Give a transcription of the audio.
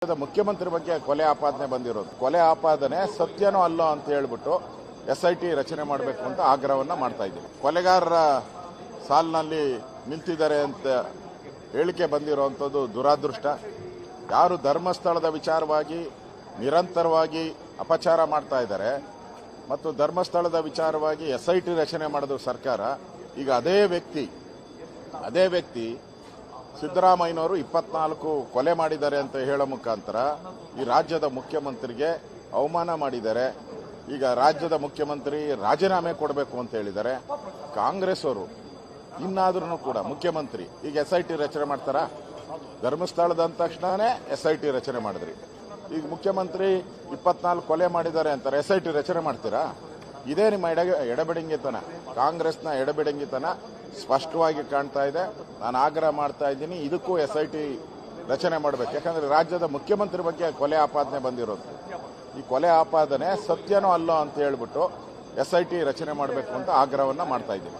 ಮುಖ್ಯಮಂತ್ರಿ ಬಗ್ಗೆ ಕೊಲೆ ಆಪಾದನೆ ಬಂದಿರೋದು. ಕೊಲೆ ಆಪಾದನೆ ಸತ್ಯನೋ ಅಲ್ಲೋ ಅಂತ ಹೇಳ್ಬಿಟ್ಟು SIT ರಚನೆ ಮಾಡಬೇಕು ಅಂತ ಆಗ್ರಹವನ್ನ ಮಾಡ್ತಾ ಇದ್ದೀವಿ. ಕೊಲೆಗಾರರ ಸಾಲಿನಲ್ಲಿ ನಿಂತಿದ್ದಾರೆ ಅಂತ ಹೇಳಿಕೆ ಬಂದಿರುವಂಥದ್ದು ದುರಾದೃಷ್ಟ. ಯಾರು ಧರ್ಮಸ್ಥಳದ ವಿಚಾರವಾಗಿ ನಿರಂತರವಾಗಿ ಅಪಚಾರ ಮಾಡ್ತಾ ಇದ್ದಾರೆ ಮತ್ತು ಧರ್ಮಸ್ಥಳದ ವಿಚಾರವಾಗಿ SIT ರಚನೆ ಮಾಡಿದ ಸರ್ಕಾರ, ಈಗ ಅದೇ ವ್ಯಕ್ತಿ ಸಿದ್ದರಾಮಯ್ಯನವರು 24 ಕೊಲೆ ಮಾಡಿದ್ದಾರೆ ಅಂತ ಹೇಳೋ ಮುಖಾಂತರ ಈ ರಾಜ್ಯದ ಮುಖ್ಯಮಂತ್ರಿಗೆ ಅವಮಾನ ಮಾಡಿದ್ದಾರೆ. ಈಗ ರಾಜ್ಯದ ಮುಖ್ಯಮಂತ್ರಿ ರಾಜೀನಾಮೆ ಕೊಡಬೇಕು ಅಂತ ಹೇಳಿದ್ದಾರೆ. ಕಾಂಗ್ರೆಸ್ ಅವರು ಇನ್ನಾದ್ರೂ ಕೂಡ ಮುಖ್ಯಮಂತ್ರಿ ಈಗ SIT ರಚನೆ ಮಾಡ್ತಾರಾ? ಧರ್ಮಸ್ಥಳದ ಅಂದ ತಕ್ಷಣನೇ SIT ರಚನೆ ಮಾಡಿದ್ರಿ. ಈಗ ಮುಖ್ಯಮಂತ್ರಿ 24 ಕೊಲೆ ಮಾಡಿದ್ದಾರೆ ಅಂತಾರೆ, SIT ರಚನೆ ಮಾಡ್ತೀರಾ? ಇದೇ ನಿಮ್ಮ ಎಡಬಿಡಂಗಿತನ, ಕಾಂಗ್ರೆಸ್ನ ಎಡಬಿಡಂಗಿತನ ಸ್ಪಷ್ಟವಾಗಿ ಕಾಣ್ತಾ ಇದೆ. ನಾನು ಆಗ್ರಹ ಮಾಡ್ತಾ ಇದ್ದೀನಿ, ಇದಕ್ಕೂ SIT ರಚನೆ ಮಾಡಬೇಕು. ಯಾಕಂದ್ರೆ ರಾಜ್ಯದ ಮುಖ್ಯಮಂತ್ರಿ ಬಗ್ಗೆ ಕೊಲೆ ಆಪಾದನೆ ಬಂದಿರೋದು. ಈ ಕೊಲೆ ಆಪಾದನೆ ಸತ್ಯನೋ ಅಲ್ಲೋ ಅಂತ ಹೇಳ್ಬಿಟ್ಟು SIT ರಚನೆ ಮಾಡಬೇಕು ಅಂತ ಆಗ್ರಹವನ್ನ ಮಾಡ್ತಾ ಇದ್ದೀನಿ.